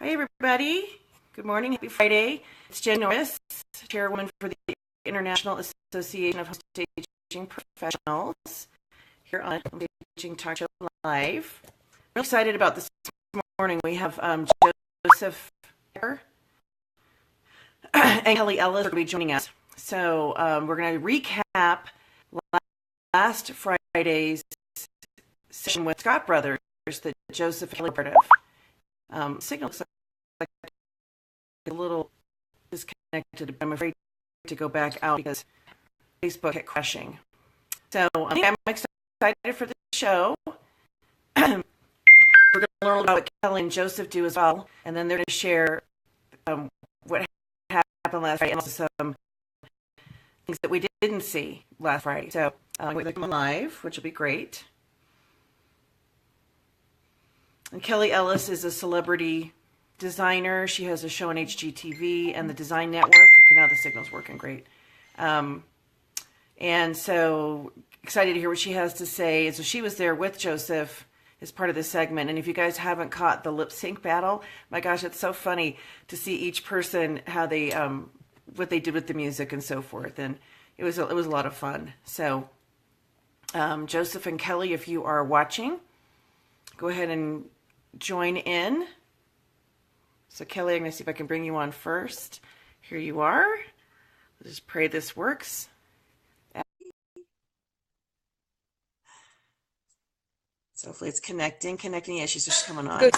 Hi, everybody. Good morning. Happy Friday. It's Jen Norris, chairwoman for the International Association of Home Staging Professionals here on Home Staging Talk Show Live. I'm really excited about this morning. We have Joseph Haecker and Kelli Ellis are going to be joining us. So we're going to recap last Friday's session with Scott Brothers that Joseph and Kelli part of. Signal looks like a little disconnected, but I'm afraid to go back out because Facebook kept crashing. So I'm excited for the show. We're going to learn about what Kelli and Joseph do as well, and then they're going to share what happened last Friday and also some things that we didn't see last Friday. So we're going to come live, which will be great. And Kelli Ellis is a celebrity designer. She has a show on HGTV and the Design Network. Okay, now the signal's working great. And so excited to hear what she has to say. And so she was there with Joseph as part of this segment. And if you guys haven't caught the lip sync battle, my gosh, it's so funny to see each person, how they, what they did with the music and so forth. And it was a lot of fun. So Joseph and Kelli, if you are watching, go ahead and join in. So Kelli, I'm going to see if I can bring you on first. Here you are. Let's just pray this works. So hopefully it's connecting. Yeah, she's just coming on. Good.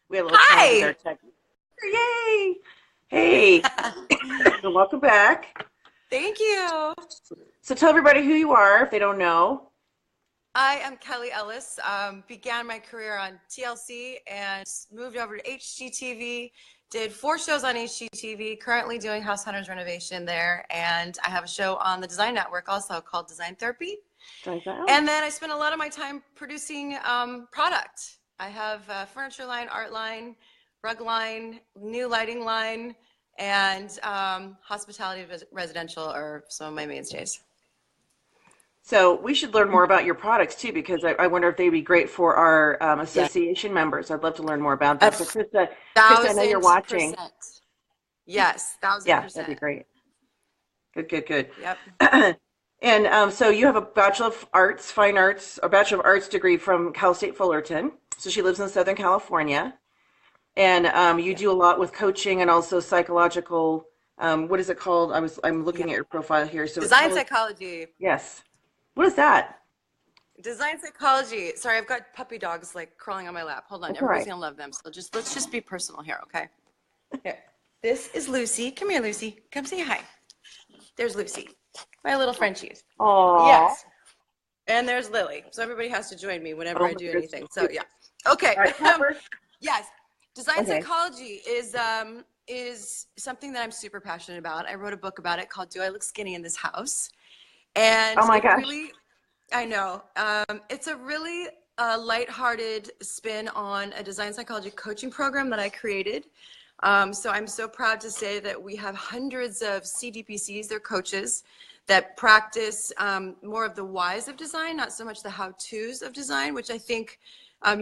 We had a little trouble with our tech. Yay! Hey, so welcome back. Thank you. So tell everybody who you are if they don't know. I am Kelli Ellis. Began my career on TLC and moved over to HGTV. Did 4 shows on HGTV. Currently doing House Hunters renovation there, and I have a show on the Design Network also called Design Therapy. And then I spend a lot of my time producing product. I have a furniture line, art line, rug line, new lighting line, and hospitality residential are some of my mainstays. So we should learn more about your products too, because I wonder if they'd be great for our association members. I'd love to learn more about that. So Krista, I know you're watching. Yes, 1000%. Yeah, that'd be great. Good. Yep. And so you have a Bachelor of Arts, Fine Arts, or Bachelor of Arts degree from Cal State Fullerton. So she lives in Southern California. And you do a lot with coaching and also psychological, what is it called? I'm looking at your profile here. So Design psychology. Yes. What is that? Design psychology. Sorry, I've got puppy dogs like crawling on my lap. Hold on. That's Everybody's right. gonna love them. So let's just be personal here, okay? Here. This is Lucy. Come here, Lucy. Come say hi. There's Lucy, my little Frenchie. Oh. Yes. And there's Lily. So everybody has to join me whenever I do anything. So yeah. Okay. Right, yes. Design psychology is something that I'm super passionate about. I wrote a book about it called Do I Look Skinny in This House? And oh my gosh. really, I know. It's a really lighthearted spin on a design psychology coaching program that I created. So I'm so proud to say that we have hundreds of CDPCs, they're coaches, that practice more of the whys of design, not so much the how-tos of design, which I think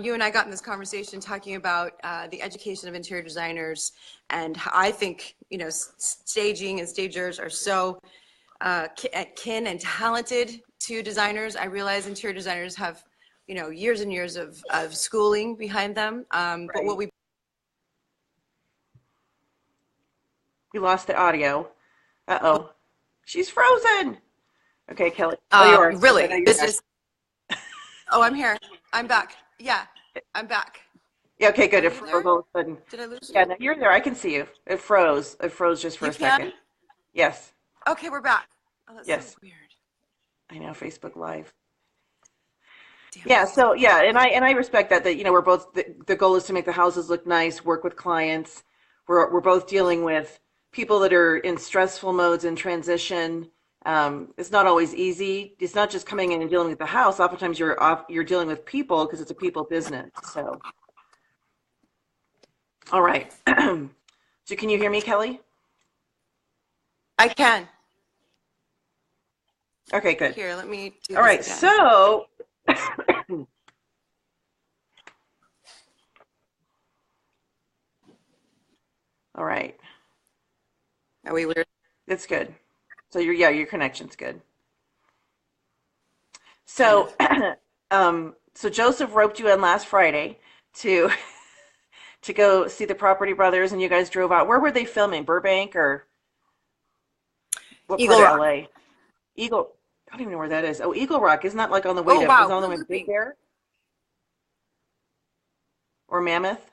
you and I got in this conversation talking about the education of interior designers, and how I think, staging and stagers are so kin and talented to designers. I realize interior designers have, years and years of schooling behind them. Right. But what we lost the audio. Uh-oh. She's frozen. Okay, Kelli. Oh, you are. Really? Okay, It's just, oh, I'm here. I'm back. Yeah, I'm back. Yeah, okay, good. It froze all of a sudden. Did I lose you? Yeah, no, you're there. I can see you. It froze. It froze just for a second. Yes. Okay, we're back. Oh, that's so weird. I know, Facebook Live. Damn. Yeah, so yeah, and I respect that we're both the goal is to make the houses look nice, work with clients. We're both dealing with people that are in stressful modes in transition. It's not always easy. It's not just coming in and dealing with the house. Oftentimes you're dealing with people because it's a people business. So, all right. So can you hear me, Kelli? I can. Okay, good. Here, let me do all right, again. So All right. Are we weird? That's good. So your connection's good. Kind So, of. so Joseph roped you in last Friday to to go see the Property Brothers, and you guys drove out. Where were they filming? Burbank or what part Eagle of Rock. LA? Eagle. I don't even know where that is. Oh, Eagle Rock. Isn't that like on the way Oh, to? Is wow. that on the We're way to Big looping. Bear or Mammoth?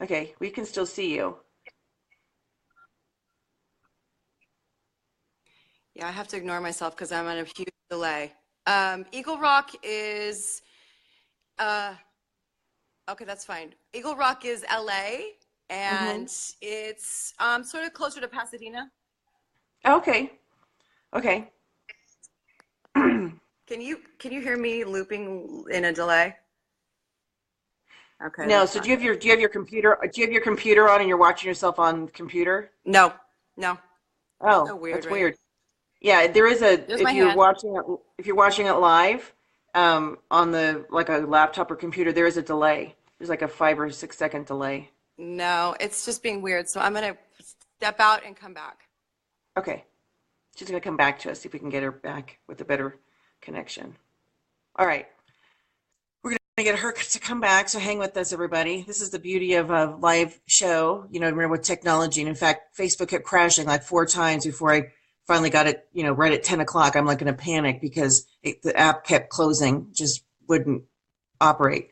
Okay, we can still see you. Yeah, I have to ignore myself because I'm on a huge delay. Eagle Rock is, uh, okay, that's fine. Eagle Rock is LA, Mm-hmm. and it's sort of closer to Pasadena. Okay. Okay. Can you hear me looping in a delay? Okay, No. that's So fine. do you have your computer? Do you have your computer on and you're watching yourself on the computer? No, no. Oh, So weird, that's right? weird. Yeah, there is a There's my hand. if you're watching it live, on the like a laptop or computer, there is a delay. There's like a 5 or 6 second delay. No, it's just being weird. So I'm gonna step out and come back. Okay. She's gonna come back to us, see if we can get her back with a better connection. All right. We're gonna get her to come back, so hang with us, everybody. This is the beauty of a live show, remember with technology. And in fact, Facebook kept crashing like 4 times before I finally got it, right at 10 o'clock. I'm like in a panic because the app kept closing, just wouldn't operate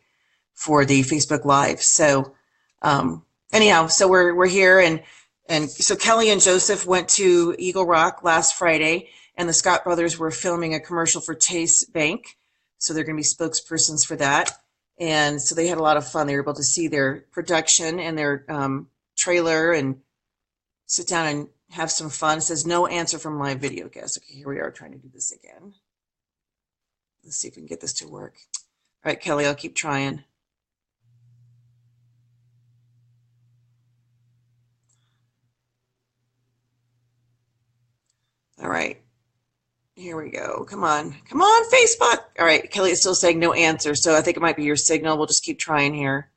for the Facebook Live. So anyhow, so we're here, and so Kelly and Joseph went to Eagle Rock last Friday, and the Scott brothers were filming a commercial for Chase Bank. So they're going to be spokespersons for that. And so they had a lot of fun. They were able to see their production and their trailer and sit down and have some fun. It says no answer from live video guest. Okay, here we are trying to do this again. Let's see if we can get this to work. All right, Kelly, I'll keep trying. All right. Here we go. Come on. Come on, Facebook. All right. Kelly is still saying no answer, so I think it might be your signal. We'll just keep trying here.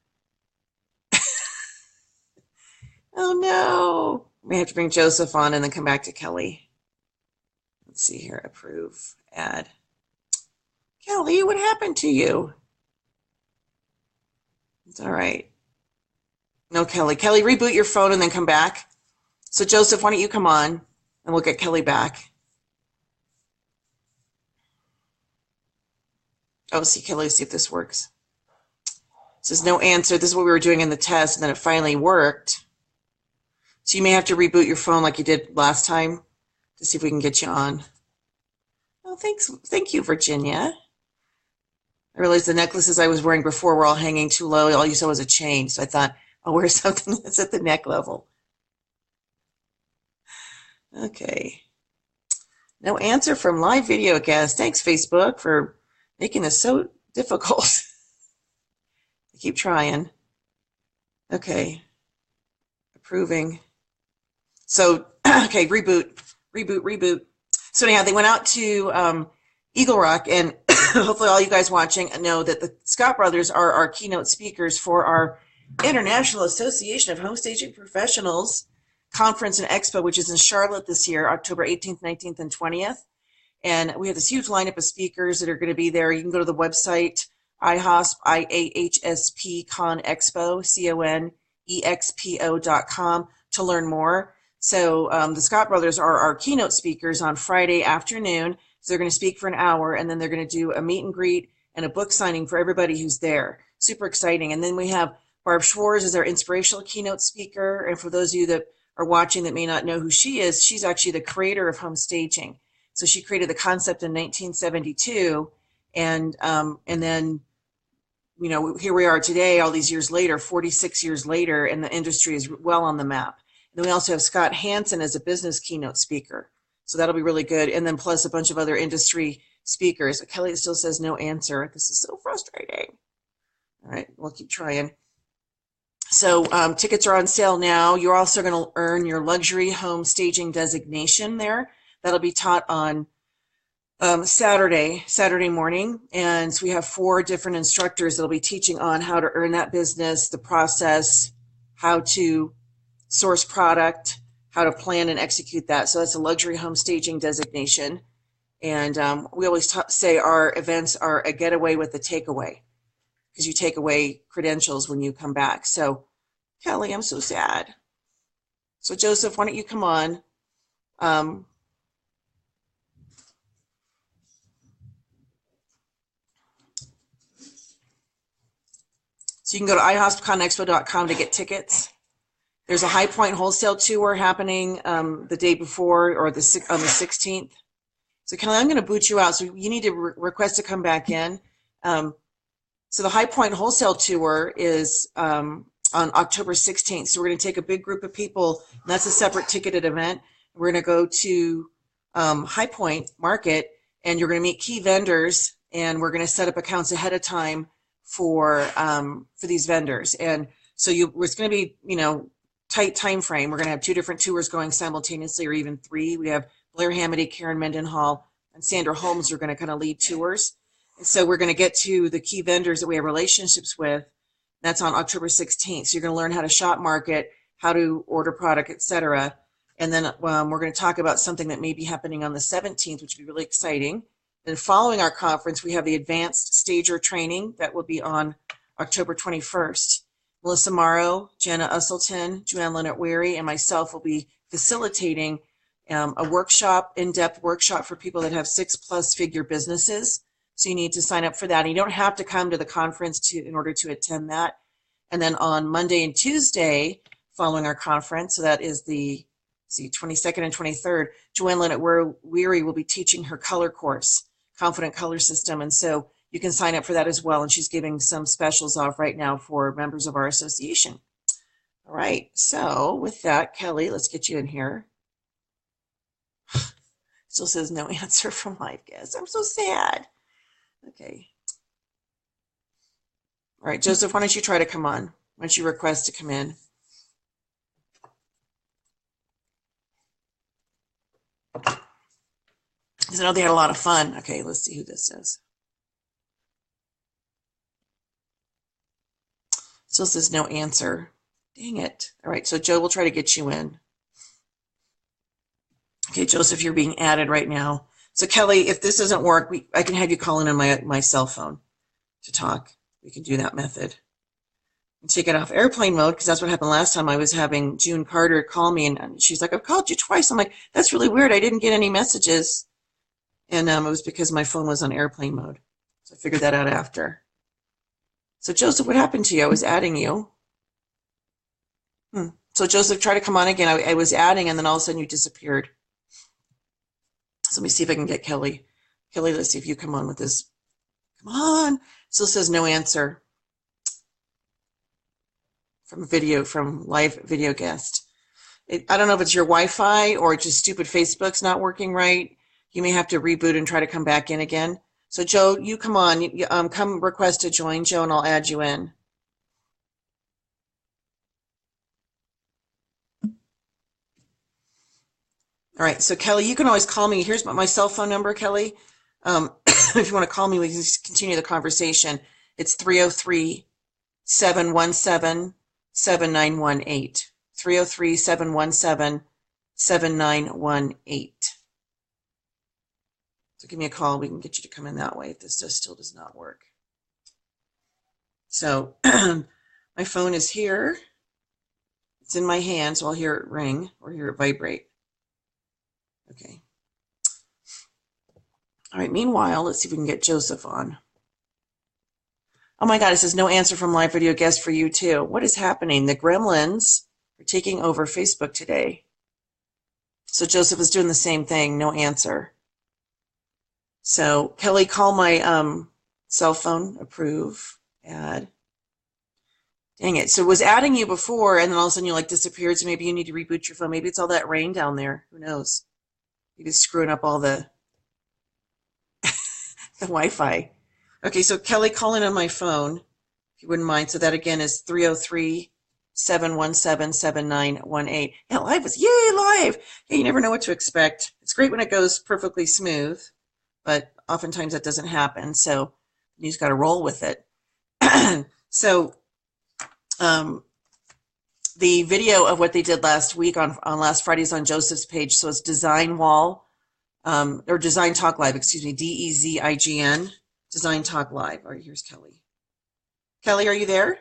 Oh, no. We have to bring Joseph on and then come back to Kelly. Let's see here. Approve. Add. Kelly, what happened to you? It's all right. No, Kelly. Kelly, reboot your phone and then come back. So, Joseph, why don't you come on and we'll get Kelly back. Oh, see, Kelly, see if this works. It says no answer. This is what we were doing in the test, and then it finally worked. So you may have to reboot your phone like you did last time to see if we can get you on. Oh, thanks. Thank you, Virginia. I realized the necklaces I was wearing before were all hanging too low. All you saw was a chain, so I thought I'll wear something that's at the neck level. Okay. No answer from live video guest. Thanks, Facebook, for making this so difficult. I keep trying. Okay. Approving. So, okay, reboot. So anyhow, they went out to Eagle Rock, and hopefully all you guys watching know that the Scott brothers are our keynote speakers for our International Association of Home Staging Professionals Conference and Expo, which is in Charlotte this year, October 18th, 19th, and 20th. And we have this huge lineup of speakers that are going to be there. You can go to the website, IAHSP, IAHSP Con Expo, CONEXPO.com to learn more. So the Scott brothers are our keynote speakers on Friday afternoon. So they're going to speak for an hour, and then they're going to do a meet and greet and a book signing for everybody who's there. Super exciting. And then we have Barb Schwartz as our inspirational keynote speaker. And for those of you that are watching that may not know who she is, she's actually the creator of home staging. So she created the concept in 1972, and then here we are today, all these years later, 46 years later, and the industry is well on the map. And then we also have Scott Hansen as a business keynote speaker. So that'll be really good. And then plus a bunch of other industry speakers. Kelly still says no answer. This is so frustrating. All right, we'll keep trying. So tickets are on sale now. You're also going to earn your luxury home staging designation there. That'll be taught on Saturday morning. And so we have 4 different instructors that'll be teaching on how to earn that business, the process, how to source product, how to plan and execute that. So that's a luxury home staging designation. And we always say our events are a getaway with a takeaway, because you take away credentials when you come back. So Kelly, I'm so sad. So Joseph, why don't you come on? So you can go to IAHSPConExpo.com to get tickets. There's a High Point wholesale tour happening the day before, or on the 16th. So Kelly, I'm going to boot you out. So you need to request to come back in. So the High Point wholesale tour is on October 16th. So we're going to take a big group of people, and that's a separate ticketed event. We're going to go to High Point Market, and you're going to meet key vendors, and we're going to set up accounts ahead of time for these vendors. And so it's going to be, tight time frame. We're going to have 2 different tours going simultaneously, or even 3. We have Blair Hamady, Karen Mendenhall, and Sandra Holmes are going to kind of lead tours. And so we're going to get to the key vendors that we have relationships with. That's on October 16th. So you're going to learn how to shop market, how to order product, etc. And then we're going to talk about something that may be happening on the 17th, which would be really exciting. Then following our conference, we have the advanced stager training that will be on October 21st. Melissa Morrow, Jenna Usselton, Joanne Leonard-Weary, and myself will be facilitating a workshop, in-depth workshop for people that have 6+ figure businesses. So you need to sign up for that. And you don't have to come to the conference in order to attend that. And then on Monday and Tuesday, following our conference, so that is the 22nd and 23rd, Joanne Leonard-Weary will be teaching her color course, Confident Color System. And so you can sign up for that as well. And she's giving some specials off right now for members of our association. All right. So with that, Kelly, let's get you in here. Still says no answer from live guests. I'm so sad. Okay. All right, Joseph, why don't you try to come on? Why don't you request to come in? Because I know they had a lot of fun. Okay, let's see who this is. Still says no answer. Dang it. All right, so Joe will try to get you in. Okay, Joseph, you're being added right now. So Kelly, if this doesn't work, I can have you call in on my cell phone to talk. We can do that method. And take it off airplane mode, because that's what happened last time. I was having June Carter call me, and she's like, I've called you twice. I'm like, that's really weird. I didn't get any messages. And it was because my phone was on airplane mode. So I figured that out after. So Joseph, what happened to you? I was adding you. So Joseph, try to come on again. I was adding, and then all of a sudden you disappeared. So let me see if I can get Kelly. Kelly, let's see if you come on with this. Come on. Still says no answer from live video guest. I don't know if it's your Wi-Fi or just stupid Facebook's not working right. You may have to reboot and try to come back in again. So Joe, you come on. Come request to join, Joe, and I'll add you in. All right, so Kelly, you can always call me. Here's my cell phone number, Kelly. If you want to call me, we can continue the conversation. It's 303-717-7918. 303-717-7918. So give me a call. We can get you to come in that way if this still does not work. So my phone is here. It's in my hand, so I'll hear it ring or hear it vibrate. Okay. All right, meanwhile, let's see if we can get Joseph on. Oh my God, it says no answer from live video guest for you too. What is happening? The gremlins are taking over Facebook today. So Joseph is doing the same thing, no answer. So Kelly, call my cell phone, approve, add. Dang it. So it was adding you before, and then all of a sudden you disappeared, so maybe you need to reboot your phone. Maybe it's all that rain down there. Who knows? Maybe it's screwing up all the Wi-Fi. Okay, so Kelly, call in on my phone, if you wouldn't mind. So that again is 303-717-7918. Yeah, live was, yay, live. Hey, you never know what to expect. It's great when it goes perfectly smooth, but oftentimes that doesn't happen. So you just got to roll with it. So the video of what they did last week on last Friday's on Joseph's page. So it's Design Wall, or Design Talk Live, excuse me, DEZIGN, Design Talk Live. All right, here's Kelly. Kelly, are you there?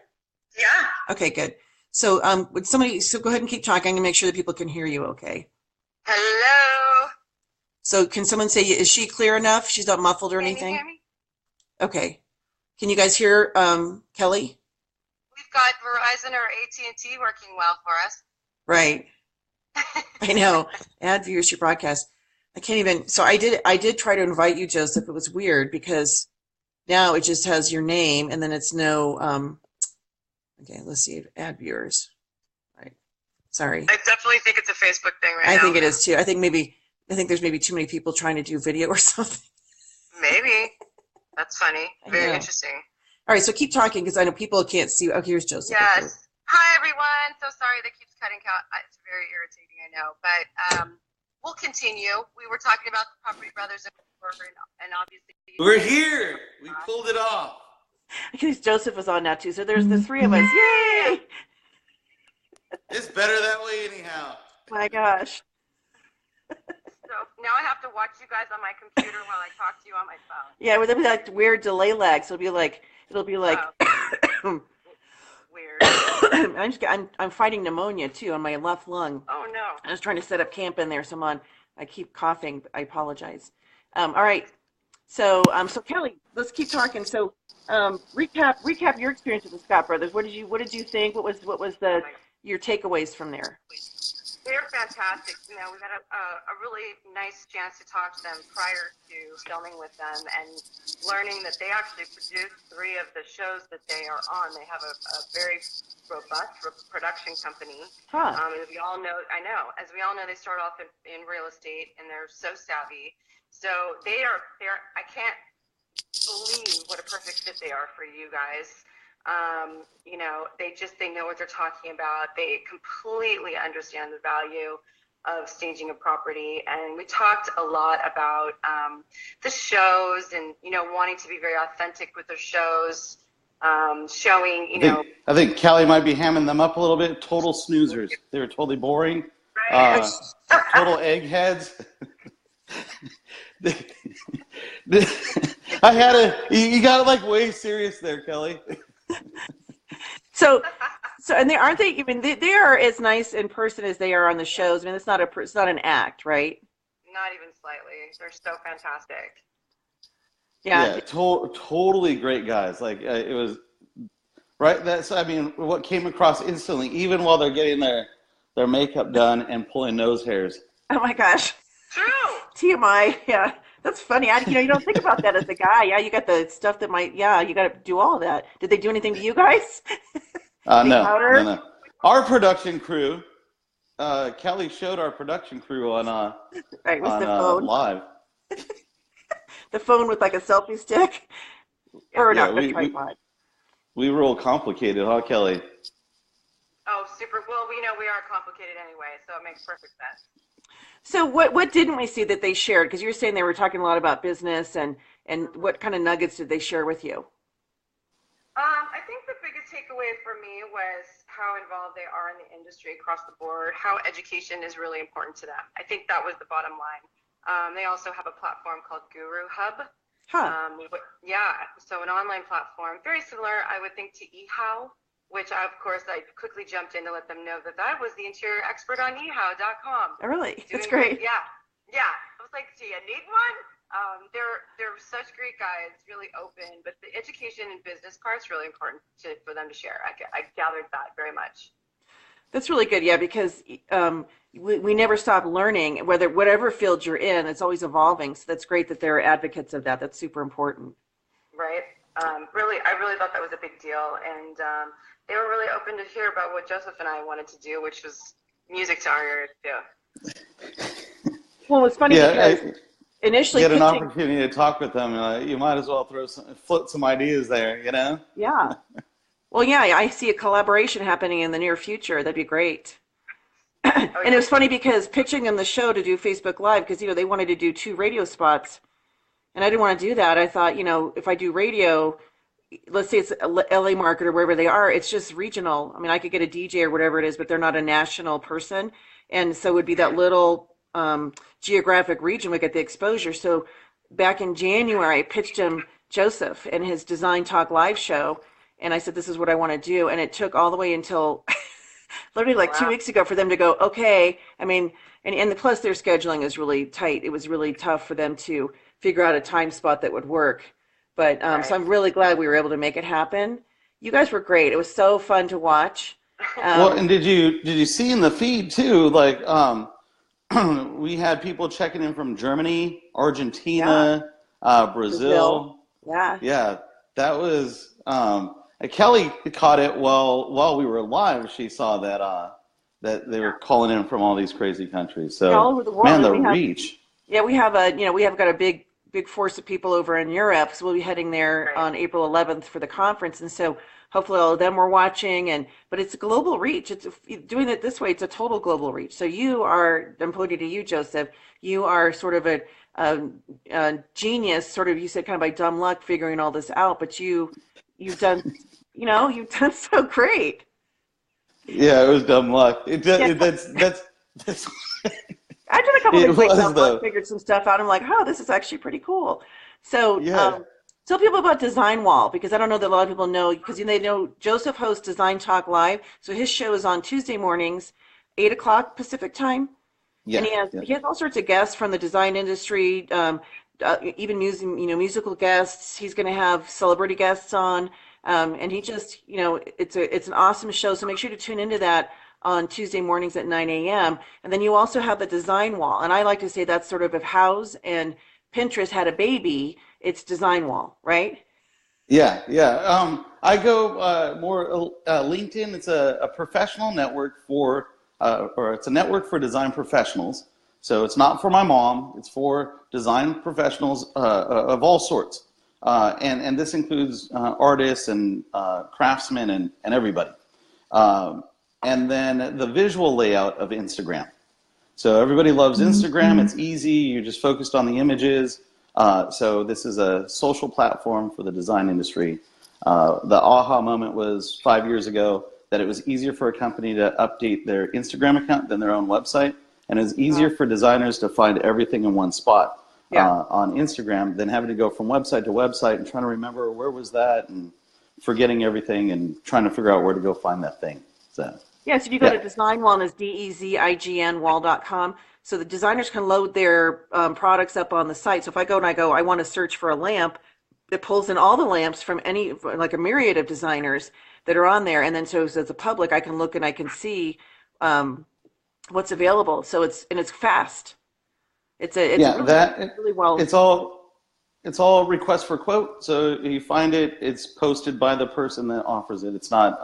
Yeah. Okay, good. So would somebody, so go ahead and keep talking and make sure that people can hear you okay. Hello. So can someone say, is she clear enough? She's not muffled or anything? Can you hear me? Okay. Can you guys hear Kelly? We've got Verizon or AT&T working well for us. Right. I know. Add viewers to broadcast. I can't even. So I did try to invite you, Joseph. It was weird because now it just has your name and then it's no. Okay, let's see. Add viewers. All right. Sorry. I definitely think it's a Facebook thing right now. I think it is too. I think there's maybe too many people trying to do video or something. Maybe. That's funny. Very interesting. All right, so keep talking because I know people can't see. Oh, here's Joseph. Yes. Hi, everyone. So sorry that keeps cutting out. It's very irritating, I know. But we'll continue. We were talking about the Property Brothers and obviously... We're here. We pulled it off. Because Joseph is on now, too. So there's the three of us. Yay! It's better that way anyhow. My gosh. So now I have to watch you guys on my computer while I talk to you on my phone. Yeah, with like weird delay lag. So it'll be like weird. I'm fighting pneumonia too on my left lung. Oh no. I was trying to set up camp in there, so I keep coughing. I apologize. All right. So Kelly, let's keep talking. So recap your experience with the Scott Brothers. What did you think? What was your takeaways from there? They're fantastic. You know, we had a really nice chance to talk to them prior to filming with them and learning that they actually produce 3 of the shows that they are on. They have a very robust production company. Huh. As we all know, they start off in real estate and they're so savvy. So I can't believe what a perfect fit they are for you guys. You know, they know what they're talking about. They completely understand the value of staging a property. And we talked a lot about the shows and, you know, wanting to be very authentic with their shows, showing, you know. I think Kelly might be hamming them up a little bit. Total snoozers. They were totally boring. Right. Total eggheads. You got it like way serious there, Kelly. So and aren't they? I mean, they are as nice in person as they are on the shows. I mean, it's not an act, right? Not even slightly. They're so fantastic. Yeah, totally great guys. Like it was right. What came across instantly, even while they're getting their makeup done and pulling nose hairs. Oh my gosh. True. TMI. Yeah, that's funny. You don't think about that as a guy. Yeah, you got the stuff that you got to do all of that. Did they do anything to you guys? No. Our production crew, Kelly showed our production crew on right, with the phone live. The phone with like a selfie stick, or not a tripod. We were all complicated, huh, Kelly? Oh, super. Well, we know we are complicated anyway, so it makes perfect sense. So what didn't we see that they shared? Because you were saying they were talking a lot about business, and what kind of nuggets did they share with you? I think the biggest takeaway for me was how involved they are in the industry across the board, how education is really important to them. I think that was the bottom line. They also have a platform called Guru Hub. Huh. So an online platform, very similar, I would think, to eHow, which of course I quickly jumped in to let them know that was the interior expert on eHow.com. Oh, really? That's great. Yeah. I was like, do you need one? They're such great guys, really open, but the education and business part's really important for them to share. I gathered that very much. That's really good, yeah, because we never stop learning, whatever field you're in, it's always evolving. So that's great that they're advocates of that. That's super important. Right. I really thought that was a big deal, and they were really open to hear about what Joseph and I wanted to do, which was music to our ears too. Well, it's funny because initially get an opportunity to talk with them. You might as well float some ideas there, you know? Yeah. Well, yeah, I see a collaboration happening in the near future. That'd be great. And it was funny because pitching them the show to do Facebook Live, because they wanted to do 2 radio spots, And I didn't want to do that. I thought, if I do radio, let's say it's a LA market or wherever they are, it's just regional. I mean, I could get a DJ or whatever it is, but they're not a national person. And so it would be that little geographic region would get the exposure. So back in January, I pitched him Joseph and his Design Talk live show. And I said, this is what I want to do. And it took all the way until literally like 2 weeks ago for them to go, okay. I mean, and plus their scheduling is really tight. It was really tough for them to figure out a time spot that would work. But so I'm really glad we were able to make it happen. You guys were great. It was so fun to watch. Well, and did you see in the feed too? Like, we had people checking in from Germany, Argentina, Brazil. Yeah, that was. Kelly caught it while we were live. She saw that they were calling in from all these crazy countries. So all over the world. Man, the reach. Yeah, we have got a big force of people over in Europe, so we'll be heading there on April 11th for the conference, and so hopefully all of them were watching. But it's a global reach. It's doing it this way. It's a total global reach. So I'm pointing to you, Joseph. You are sort of a genius, sort of. You said kind of by dumb luck figuring all this out, but you've done, you've done so great. Yeah, it was dumb luck. That's. I did a couple of things like that. Figured some stuff out. I'm like, oh, this is actually pretty cool. So tell people about Design Wall, because I don't know that a lot of people know, because they know Joseph hosts Design Talk Live. So his show is on Tuesday mornings, 8 o'clock Pacific time. Yeah, and he has all sorts of guests from the design industry, even musical guests. He's going to have celebrity guests on, and he just, it's an awesome show. So make sure to tune into that on Tuesday mornings at 9 a.m. And then you also have the Design Wall. And I like to say that's sort of if Houzz and Pinterest had a baby, it's Design Wall, right? Yeah. I go more LinkedIn. It's a professional network or it's a network for design professionals. So it's not for my mom. It's for design professionals of all sorts. And this includes artists and craftsmen and everybody. And then the visual layout of Instagram. So everybody loves Instagram. It's easy. You're just focused on the images. So this is a social platform for the design industry. The aha moment was 5 years ago that it was easier for a company to update their Instagram account than their own website. And it was easier for designers to find everything in one spot on Instagram than having to go from website to website and trying to remember where was that and forgetting everything and trying to figure out where to go find that thing. So if you go to Design Wall, it's DEZIGNwall.com. So the designers can load their products up on the site. So if I go and I want to search for a lamp, it pulls in all the lamps from like a myriad of designers that are on there. And then so as the public, I can look and I can see what's available. So it's fast. It's really well. It's all request for quote. So you find it, it's posted by the person that offers it. It's not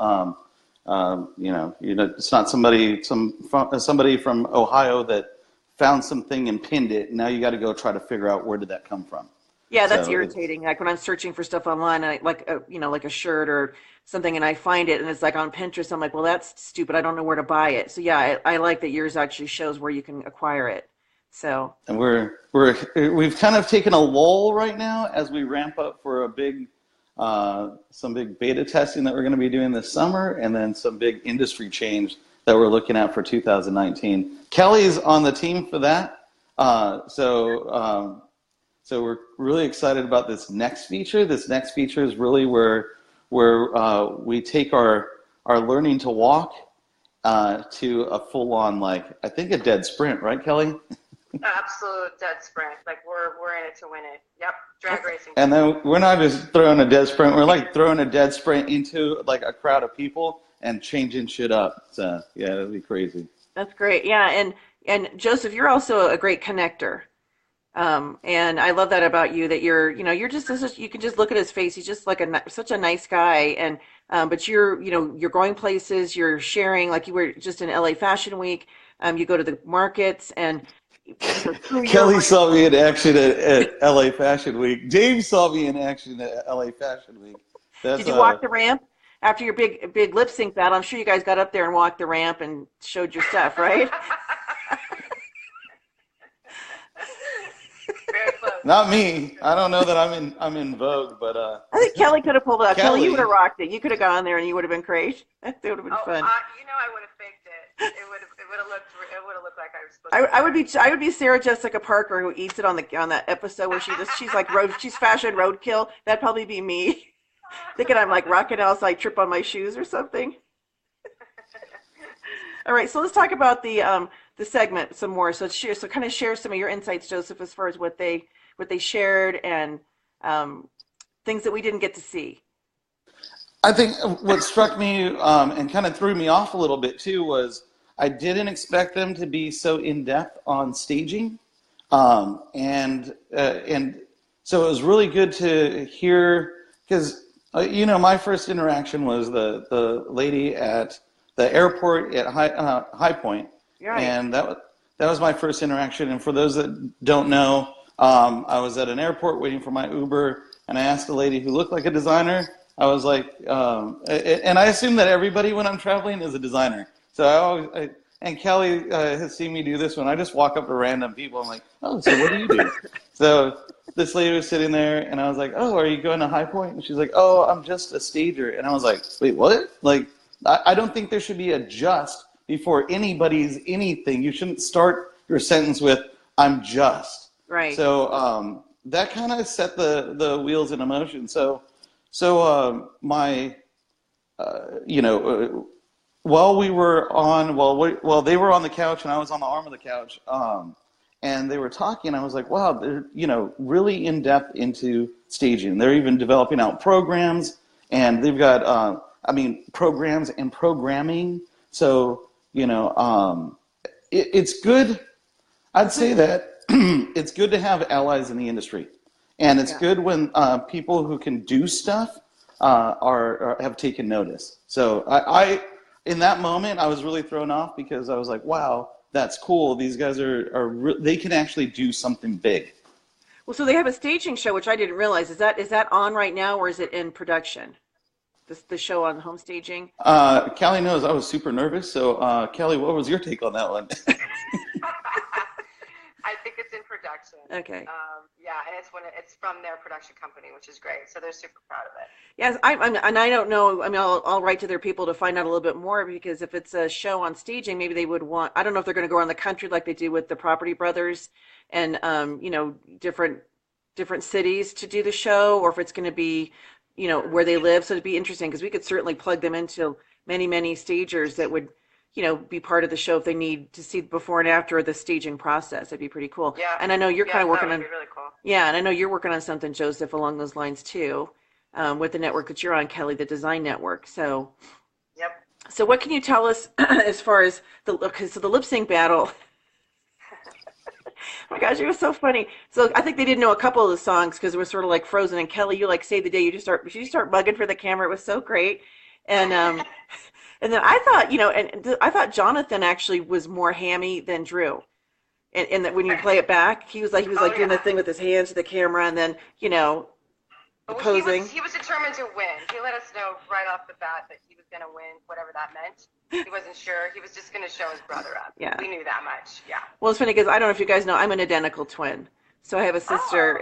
it's not somebody from Ohio that found something and pinned it. And now you got to go try to figure out where did that come from. Yeah, that's irritating. Like when I'm searching for stuff online, and like a shirt or something, and I find it, and it's like on Pinterest. I'm like, well, that's stupid. I don't know where to buy it. So yeah, I like that yours actually shows where you can acquire it. So. And we've kind of taken a lull right now as we ramp up for some big beta testing that we're going to be doing this summer, and then some big industry change that we're looking at for 2019. Kelly's on the team for that. So we're really excited about this next feature. This next feature is really where we take our learning to walk to a full-on, I think a dead sprint, right, Kelly? Absolute dead sprint. Like we're in it to win it. Yep, drag racing. And then we're not just throwing a dead sprint. We're like throwing a dead sprint into like a crowd of people and changing shit up. So yeah, it'll be crazy. That's great. Yeah, and Joseph, you're also a great connector. And I love that about you, that you're just you can just look at his face. He's just like such a nice guy. And but you're going places. You're sharing, like you were just in LA Fashion Week. You go to the markets and. Kelly saw me in action at LA Fashion Week. James saw me in action at LA Fashion Week. Did you walk the ramp after your big lip sync battle? I'm sure you guys got up there and walked the ramp and showed your stuff, right? Very close. Not me. I don't know that I'm in vogue, but I think Kelly could have pulled it off. Kelly, you would have Kelly. rocked it. You could have gone there and you would have been great. That would have been Oh, fun. I would have faked it. It would have looked like I was supposed to be I would be Sarah Jessica Parker who eats it on that episode where she's like she's fashion roadkill. That'd probably be me. Thinking I'm like rocking else I trip on my shoes or something. All right, so let's talk about the segment some more. So kind of share some of your insights, Joseph, as far as what they shared and things that we didn't get to see. I think what struck me and kind of threw me off a little bit too was I didn't expect them to be so in depth on staging, and so it was really good to hear because my first interaction was the lady at the airport at High Point, Right. and that was my first interaction. And for those that don't know, I was at an airport waiting for my Uber, and I asked a lady who looked like a designer. I was like, and I assume that everybody when I'm traveling is a designer. So and Kelly has seen me do this when I just walk up to random people. I'm like, oh, so what do you do? So this lady was sitting there, and I was like, oh, are you going to High Point? And she's like, oh, I'm just a stager. And I was like, wait, what? Like, I don't think there should be a just before anybody's anything. You shouldn't start your sentence with, I'm just. Right. So that kind of set the wheels in motion. So while they were on the couch and I was on the arm of the couch, and they were talking, I was like, wow, they're, really in depth into staging. They're even developing out programs, and they've got, programs and programming. So, it's good. I'd say that it's good to have allies in the industry. And it's good when people who can do stuff have taken notice. So I in that moment, I was really thrown off because I was like, wow, that's cool. These guys they can actually do something big. Well, so they have a staging show, which I didn't realize. Is that on right now, or is it in production? The show on home staging? Kelly knows I was super nervous. So Kelly, what was your take on that one? I think it's in production. Okay. And it's from their production company, which is great. So they're super proud of it. Yes, and I don't know. I mean, I'll write to their people to find out a little bit more, because if it's a show on staging, maybe they would want. I don't know if they're going to go around the country like they do with the Property Brothers, and different cities to do the show, or if it's going to be, where they live. So it'd be interesting because we could certainly plug them into many stagers that would, be part of the show if they need to see before and after the staging process. That'd be pretty cool. Yeah. And I know you're kind of working on. That would be really cool. Yeah, and I know you're working on something, Joseph, along those lines too, with the network that you're on, Kelly, the Design Network. So. Yep. So what can you tell us as far as the lip sync battle? Oh my gosh, it was so funny. So I think they didn't know a couple of the songs because it was sort of like Frozen. And Kelly, you like Save the Day. You start bugging for the camera. It was so great. And and then I thought, I thought Jonathan actually was more hammy than Drew. And that when you play it back, he was like doing the thing with his hands to the camera, and then posing. He was determined to win. He let us know right off the bat that he was going to win, whatever that meant. He wasn't sure. He was just going to show his brother up. Yeah. We knew that much. Yeah. Well, it's funny because I don't know if you guys know, I'm an identical twin. So I have a sister,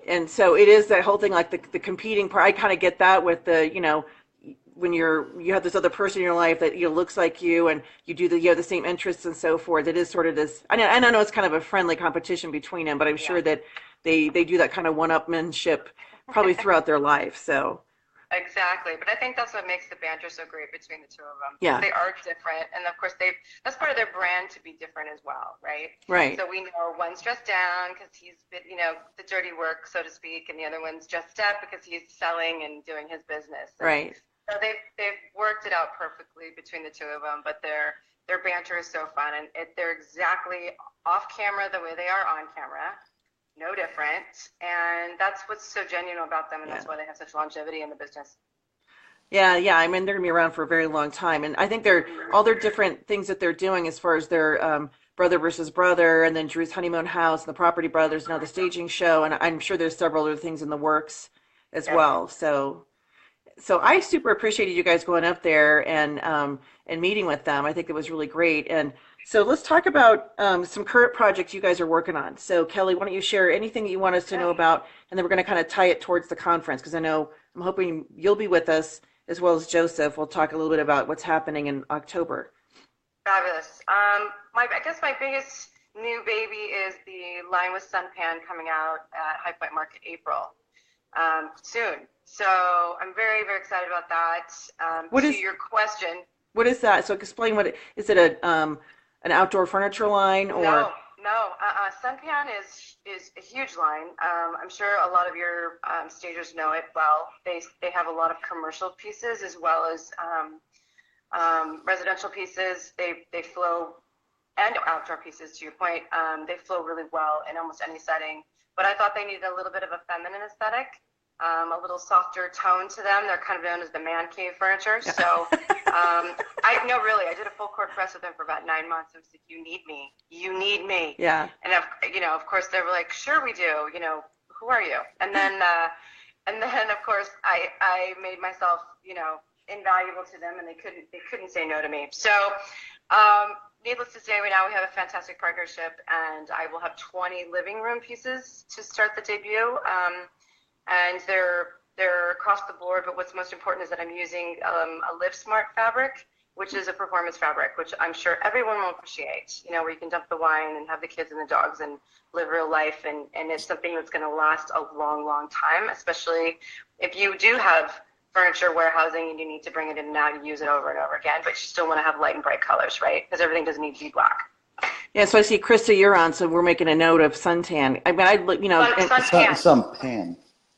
and so it is that whole thing, like the competing part. I kind of get that with the, when you have this other person in your life that looks like you, and you have the same interests and so forth. It is sort of this. I know it's kind of a friendly competition between them, but I'm sure that they do that kind of one-upmanship probably throughout their life. So. Exactly, but I think that's what makes the banter so great between the two of them. Yeah. They are different, and of course that's part of their brand to be different as well, right? Right. So we know one's dressed down because he's been, the dirty work, so to speak, and the other one's dressed up because he's selling and doing his business. And right. So they've worked it out perfectly between the two of them, but their banter is so fun, and they're exactly off camera the way they are on camera. No different, and that's what's so genuine about them, and that's why they have such longevity in the business. Yeah. I mean, they're gonna be around for a very long time, and I think all their different things that they're doing as far as their brother versus brother, and then Drew's honeymoon house, and the Property Brothers, now the staging show, and I'm sure there's several other things in the works as well. So I super appreciated you guys going up there and meeting with them. I think it was really great, and So let's talk about some current projects you guys are working on. So Kelli, why don't you share anything that you want us to know about, and then we're going to kind of tie it towards the conference, because I'm hoping you'll be with us as well as Joseph. We'll talk a little bit about what's happening in October. Fabulous. I guess my biggest new baby is the line with Sunpan coming out at High Point Market April soon. So I'm very, very excited about that. Your question. What is that? So explain is it an outdoor furniture line or? No. Sunpan is a huge line. I'm sure a lot of your stagers know it well. They have a lot of commercial pieces as well as residential pieces. They flow, and outdoor pieces, to your point. They flow really well in almost any setting. But I thought they needed a little bit of a feminine aesthetic, a little softer tone to them. They're kind of known as the man cave furniture. So I did a full court press with them for about 9 months. I was like, you need me. Yeah. And of course they were like, sure we do. Who are you? And then of course I made myself, invaluable to them, and they couldn't say no to me. So needless to say, right now we have a fantastic partnership, and I will have 20 living room pieces to start the debut. And they're across the board, but what's most important is that I'm using a Live Smart fabric, which is a performance fabric, which I'm sure everyone will appreciate, where you can dump the wine and have the kids and the dogs and live real life. And it's something that's going to last a long, long time, especially if you do have furniture warehousing and you need to bring it in and out and use it over and over again, but you still want to have light and bright colors, right? Because everything doesn't need to be black. Yeah, so I see Krista, you're on, so we're making a note of suntan. Sunpan.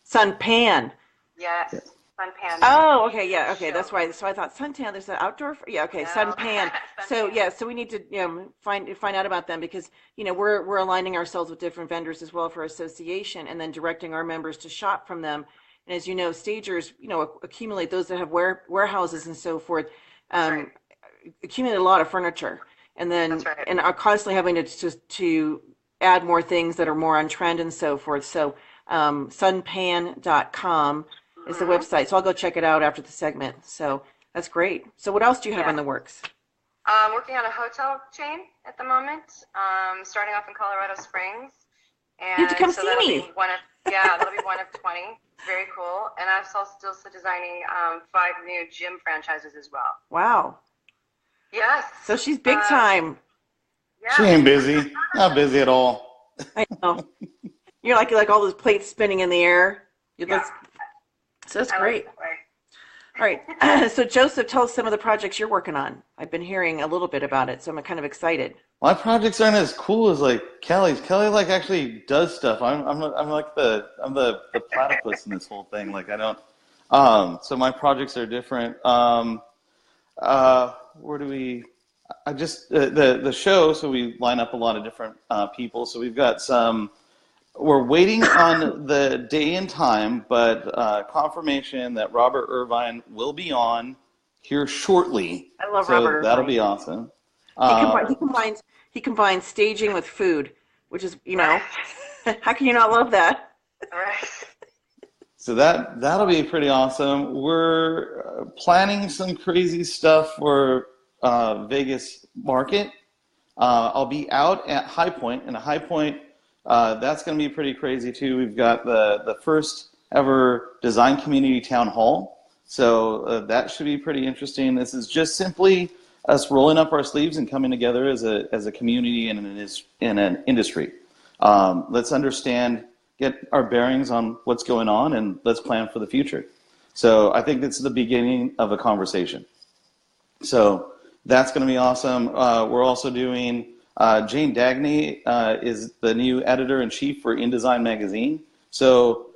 Sunpan. Yes. Sunpan. Oh, okay, yeah, okay. That's why. So I thought suntan. There's an outdoor. Yeah, okay, no. Sunpan. So yeah, so we need to find out about them, because we're aligning ourselves with different vendors as well for association, and then directing our members to shop from them. And as you know, stagers accumulate, those that have warehouses and so forth, right. accumulate a lot of furniture, and then right. and are constantly having to add more things that are more on trend and so forth. So sunpan.com is the website. So I'll go check it out after the segment. So that's great. So what else do you have in the works? I'm working on a hotel chain at the moment, starting off in Colorado Springs. And you have to come see me. That'll be one of 20. Very cool. And I'm still designing 5 new gym franchises as well. Wow. Yes. So she's big time. Yeah. She ain't busy. Not busy at all. I know. You're like all those plates spinning in the air. So that's great. All right. So Joseph, tell us some of the projects you're working on. I've been hearing a little bit about it, so I'm kind of excited. My projects aren't as cool as Kelli's. Kelli actually does stuff. I'm the platypus in this whole thing. I don't. So my projects are different. Where do we? I just the show. So we line up a lot of different people. So we've got some. We're waiting on the day and time, but confirmation that Robert Irvine will be on here shortly. I love Robert Irvine. That'll be awesome. He combines staging with food, which is, how can you not love that? All right. So that'll be pretty awesome. We're planning some crazy stuff for Vegas Market. I'll be out at High Point, and High Point, that's going to be pretty crazy too. We've got the first ever design community town hall. So that should be pretty interesting. This is just simply us rolling up our sleeves and coming together as a community and in an industry. Let's understand, get our bearings on what's going on, and let's plan for the future. So I think it's the beginning of a conversation. So that's going to be awesome. We're also doing, Jane Dagney is the new editor-in-chief for InDesign magazine. So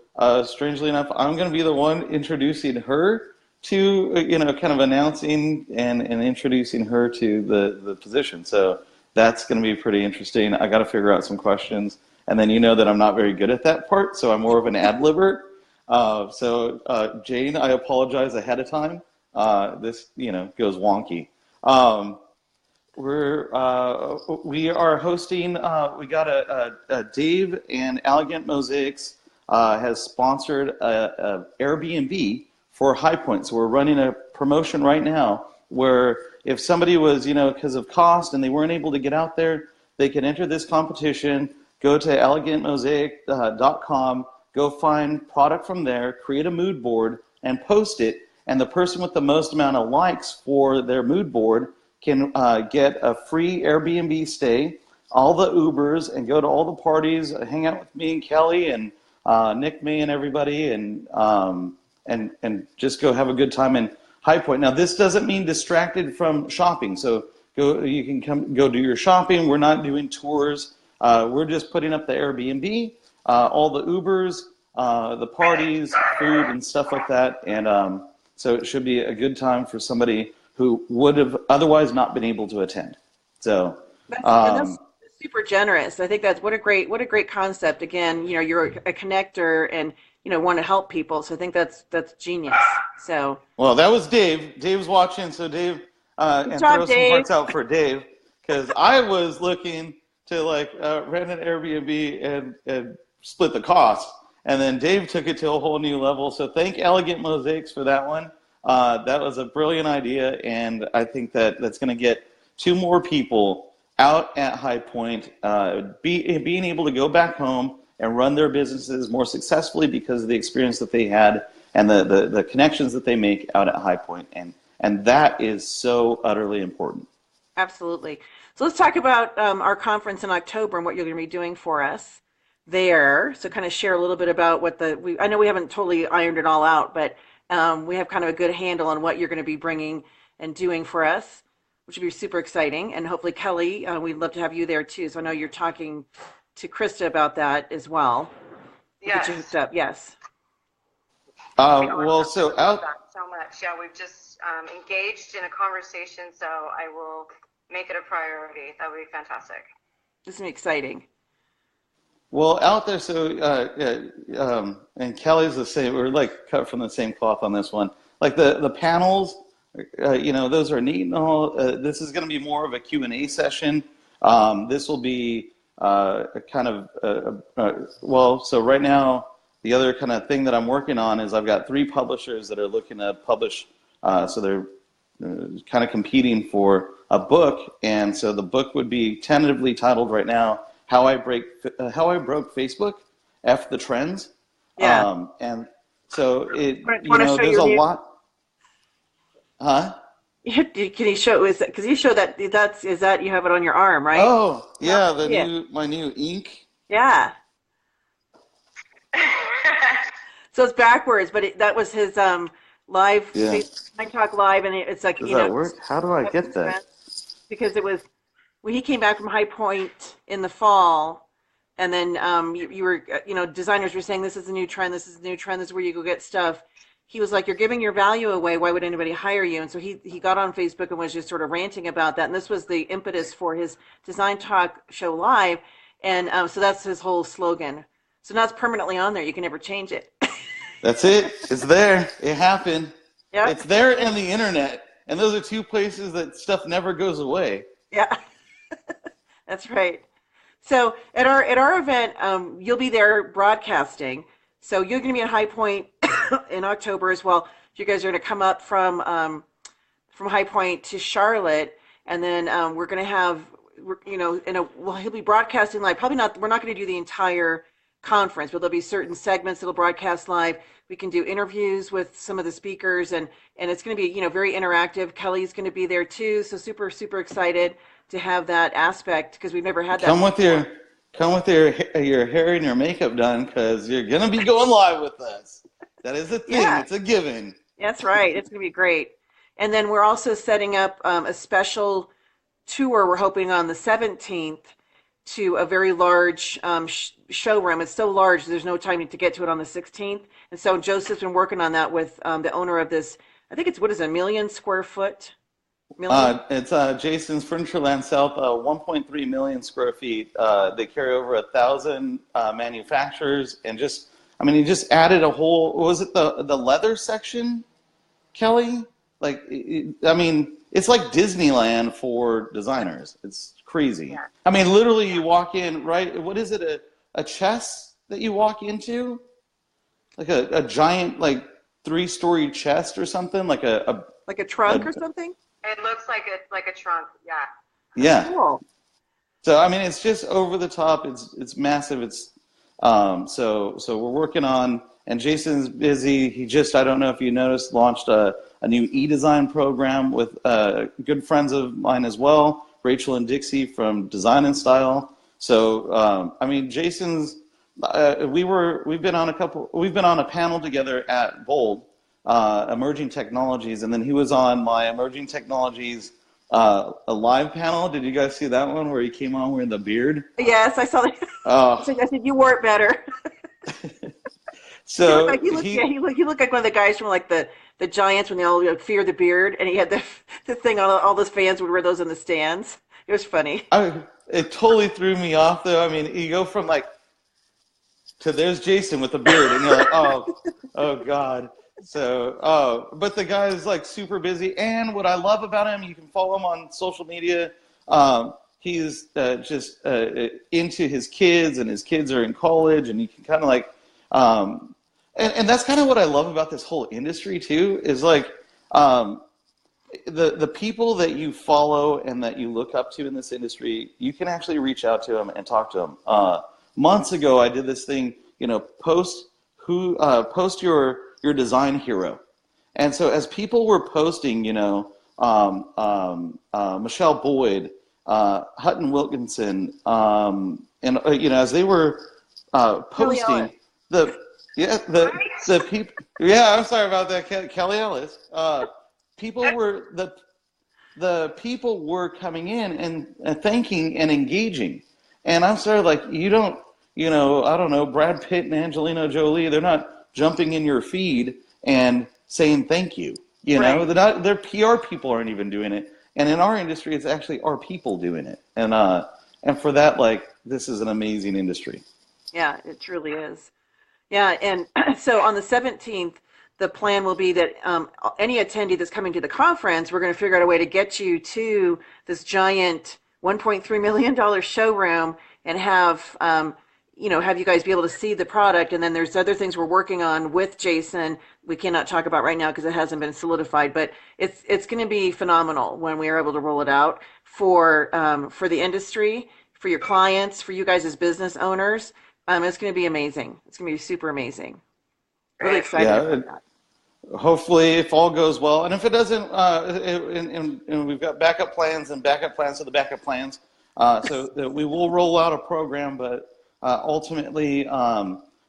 strangely enough, I'm going to be the one introducing her to, kind of announcing and introducing her to the position. So that's going to be pretty interesting. I got to figure out some questions. And then that I'm not very good at that part, so I'm more of an ad-libber. So Jane, I apologize ahead of time. This, goes wonky. We are hosting, we got a Dave and Elegant Mosaics has sponsored a Airbnb for High Point. So we're running a promotion right now where if somebody was, because of cost and they weren't able to get out there, they could enter this competition, go to elegantmosaic.com, go find product from there, create a mood board, and post it. And the person with the most amount of likes for their mood board can get a free Airbnb stay, all the Ubers, and go to all the parties, hang out with me and Kelly and Nick, me, and everybody, and just go have a good time in High Point. Now, this doesn't mean distracted from shopping. So you can go do your shopping. We're not doing tours. We're just putting up the Airbnb, all the Ubers, the parties, food, and stuff like that. And so it should be a good time for somebody who would have otherwise not been able to attend. So that's super generous. I think that's what a great concept. Again, you're a connector and want to help people. So I think that's genius. So well, that was Dave. Dave's watching, so Dave, and throw some hearts out for Dave, because I was looking to rent an Airbnb and split the cost. And then Dave took it to a whole new level. So thank Elegant Mosaics for that one. That was a brilliant idea, and I think that's going to get 2 more people out at High Point, being able to go back home and run their businesses more successfully because of the experience that they had and the connections that they make out at High Point. And that is so utterly important. Absolutely. So let's talk about our conference in October and what you're going to be doing for us there. So kind of share a little bit about I know we haven't totally ironed it all out, but we have kind of a good handle on what you're going to be bringing and doing for us, which would be super exciting. And hopefully, Kelly, we'd love to have you there too. So I know you're talking to Krista about that as well. Yes. Get you hooked up. Yes. Well, so out. So much. Yeah, we've just engaged in a conversation, so I will make it a priority. That would be fantastic. This is exciting. Well, out there, so and Kelly's the same. We're cut from the same cloth on this one. The panels, those are neat and all. This is going to be more of a Q&A session. This will be a kind of so right now the other kind of thing that I'm working on is I've got 3 publishers that are looking to publish. So they're kind of competing for a book, and so the book would be tentatively titled right now How I Broke Facebook, F the Trends. Yeah. And so there's a lot. Huh? Can you show? Because you show that you have it on your arm, right? Oh yeah, my new ink. Yeah. So it's backwards, but that was his live. Yeah. I talk live, and it's like Does that work? How do I get that? Because it was when he came back from High Point in the fall, and then you were designers were saying this is the new trend, this is the new trend, this is where you go get stuff. He was like, you're giving your value away, why would anybody hire you? And so he got on Facebook and was just sort of ranting about that, and this was the impetus for his Design Talk show live, and so that's his whole slogan. So now it's permanently on there, you can never change it. That's it. It's there. It happened. Yep. It's there and the internet, and those are 2 places that stuff never goes away. Yeah. That's right. So at our event, you'll be there broadcasting. So you're going to be at High Point in October as well. You guys are going to come up from High Point to Charlotte, and then we're going to have he'll be broadcasting live. We're not going to do the entire conference, but there'll be certain segments that'll broadcast live. We can do interviews with some of the speakers, and it's going to be very interactive. Kelly's going to be there too, so super excited to have that aspect because we've never had that. Come with your hair and your makeup done, because you're going to be going live with us. That is a thing. Yeah. It's a given. That's right. It's going to be great. And then we're also setting up a special tour. We're hoping on the 17th to a very large showroom. It's so large, there's no time to get to it on the 16th. And so Joseph's been working on that with the owner of this. I think it's, what is it, 1 million square foot? It's Jason's Furniture Land South, 1.3 million square feet. They carry over 1,000 manufacturers, and he just added a whole, was it the leather section, Kelly? It's like Disneyland for designers. It's crazy. Yeah. Literally you walk in, right? What is it, a chest that you walk into? Like a giant, 3-story chest or something? Like a trunk or something? It looks like a trunk. Yeah. Yeah. Cool. So I mean, it's just over the top. It's massive. It's so we're working on, and Jason's busy. He just, I don't know if you noticed, launched a new e-design program with good friends of mine as well, Rachel and Dixie from Design and Style. So I mean, Jason's we've been on a panel together at Bold, Emerging Technologies, and then he was on my Emerging Technologies a live panel. Did you guys see that one where he came on wearing the beard? Yes, I saw that. Oh, I said you wore it better. so he looked like one of the guys from like the Giants when they all fear the beard, and he had the thing on. All those fans would wear those in the stands. It was funny. It totally threw me off though. I mean, you go from like to there's Jason with the beard, and you're like, oh God. So, but the guy is like super busy, and what I love about him, you can follow him on social media. He's just into his kids, and his kids are in college, and you can kind of like, and that's kind of what I love about this whole industry too, is like the people that you follow and that you look up to in this industry, you can actually reach out to them and talk to them. Months ago, I did this thing, post your design hero. And so as people were posting, Michelle Boyd, Hutton Wilkinson, and as they were posting the people, I'm sorry about that, Kelli Ellis. The people were coming in and thanking and engaging. And I'm sorry, like, you don't, I don't know, Brad Pitt and Angelina Jolie, they're not jumping in your feed and saying thank you. Right. Their PR people aren't even doing it. And in our industry, it's actually our people doing it. And for that, like, this is an amazing industry. Yeah, it truly is. Yeah, and so on the 17th, the plan will be that any attendee that's coming to the conference, we're going to figure out a way to get you to this giant $1.3 million showroom and have have you guys be able to see the product. And then there's other things we're working on with Jason we cannot talk about right now because it hasn't been solidified, but it's going to be phenomenal when we are able to roll it out for the industry, for your clients, for you guys as business owners. It's going to be amazing. It's going to be super amazing. Really excited about that. Hopefully, if all goes well, and if it doesn't, and we've got backup plans and backup plans to the backup plans, so that we will roll out a program. But ultimately,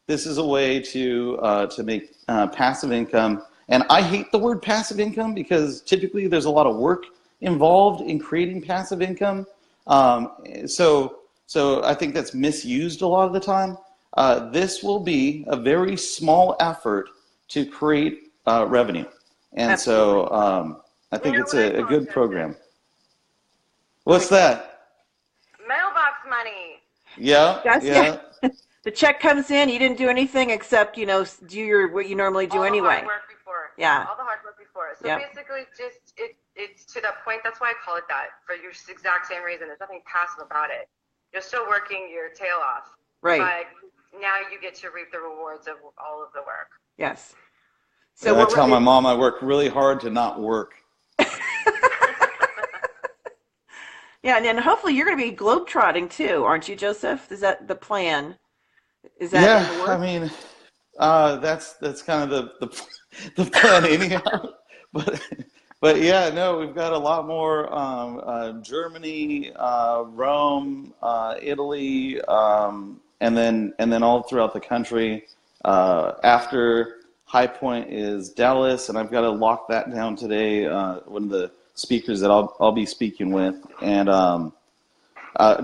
this is a way to make passive income. And I hate the word passive income because typically there's a lot of work involved in creating passive income. So I think that's misused a lot of the time. This will be a very small effort to create revenue. And Absolutely. So I think it's a good program. What's that? Mailbox money. Yeah. Yeah. The check comes in, you didn't do anything except, do what you normally do anyway. All the hard work before. Yeah. All the hard work before. So basically just it's to that point. That's why I call it that, for your exact same reason. There's nothing passive about it. You're still working your tail off. Right. But now you get to reap the rewards of all of the work. Yes. So I tell my mom I work really hard to not work. Yeah, and then hopefully you're going to be globetrotting too, aren't you, Joseph? Is that the plan? Is that in the work? I mean, that's kind of the plan anyhow. But yeah, no, we've got a lot more Germany, Rome, Italy, and then all throughout the country. After High Point is Dallas, and I've got to lock that down today. One of the speakers that I'll be speaking with, and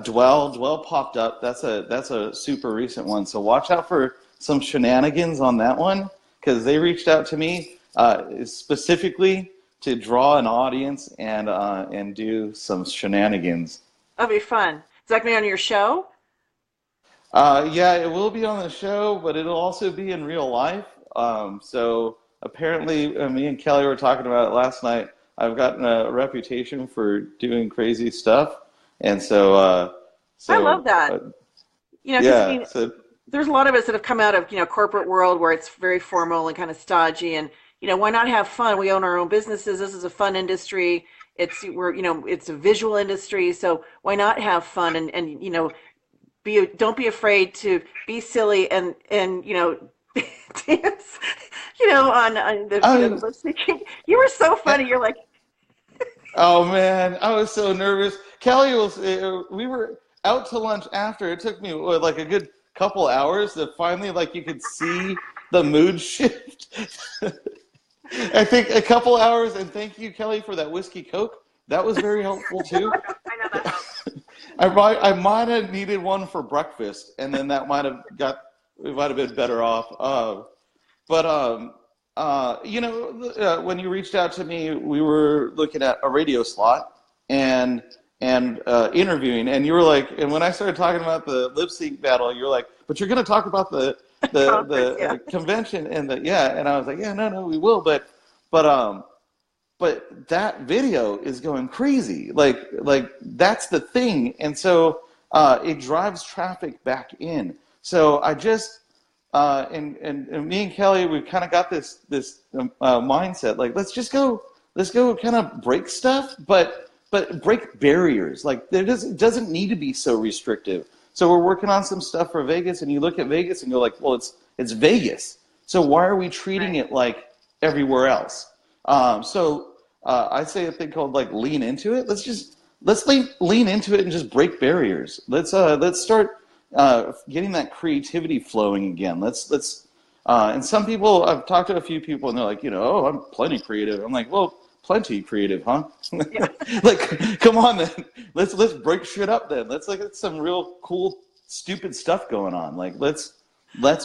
Dwell popped up. That's a super recent one. So watch out for some shenanigans on that one, because they reached out to me specifically to draw an audience and do some shenanigans. That'll be fun. Is that going to be on your show? Yeah, it will be on the show, but it'll also be in real life. So apparently, me and Kelly were talking about it last night. I've gotten a reputation for doing crazy stuff, and so I love that. There's a lot of us that have come out of corporate world where it's very formal and kind of stodgy, and why not have fun? We own our own businesses. This is a fun industry. It's a visual industry. So why not have fun and don't be afraid to be silly and dance, on the lip syncing. You were so funny. You're like, oh man, I was so nervous. Kelly we were out to lunch after. It took me like a good couple hours to finally, like, you could see the mood shift. I think a couple hours, and thank you, Kelly, for that whiskey Coke. That was very helpful too. I know that helps. I might have needed one for breakfast, and then that we might have been better off. When you reached out to me, we were looking at a radio slot and interviewing, and you were like, and when I started talking about the lip sync battle, you're like, but you're going to talk about the convention and and I was like, no, we will, but that video is going crazy. Like that's the thing. And so it drives traffic back in. So I just, and me and Kelly, we've kind of got this mindset, like, let's go kind of break stuff, but break barriers. Like, it doesn't need to be so restrictive. So we're working on some stuff for Vegas, and you look at Vegas and you're like, well, it's Vegas. So why are we treating it like everywhere else? I say a thing called, like, lean into it. Let's lean into it and just break barriers. Let's start getting that creativity flowing again. And some people, I've talked to a few people, and they're like, oh, I'm plenty creative. I'm like, well, plenty creative, huh? Yeah. Like, come on then. Let's break shit up then. Let's look at some real cool, stupid stuff going on. Like, let's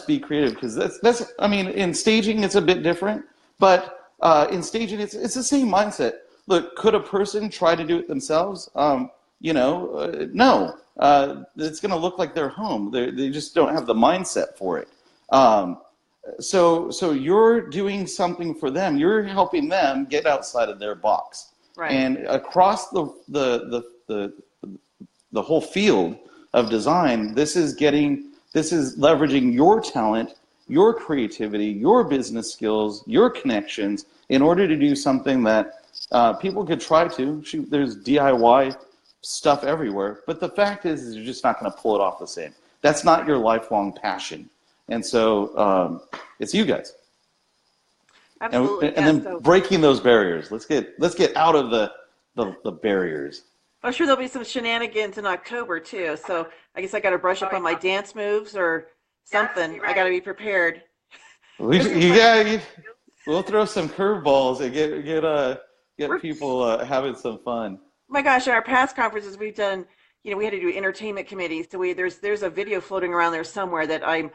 be creative, because that's. I mean, in staging it's a bit different, but in staging it's the same mindset. Look, could a person try to do it themselves? No. It's going to look like they're home. They just don't have the mindset for it. So you're doing something for them. You're helping them get outside of their box. right. And across the whole field of design, this is leveraging your talent, your creativity, your business skills, your connections in order to do something that people could try to. Shoot, there's DIY stuff everywhere, but the fact is you're just not going to pull it off the same. That's not your lifelong passion. And so it's you guys. Absolutely. And then breaking those barriers. Let's get out of the barriers. I'm sure there'll be some shenanigans in October too. So I guess I got to brush up on my dance moves or something. Yes, right. I got to be prepared. We'll throw some curveballs and get people having some fun. Oh my gosh, in our past conferences we've done, we had to do entertainment committees. So there's a video floating around there somewhere that I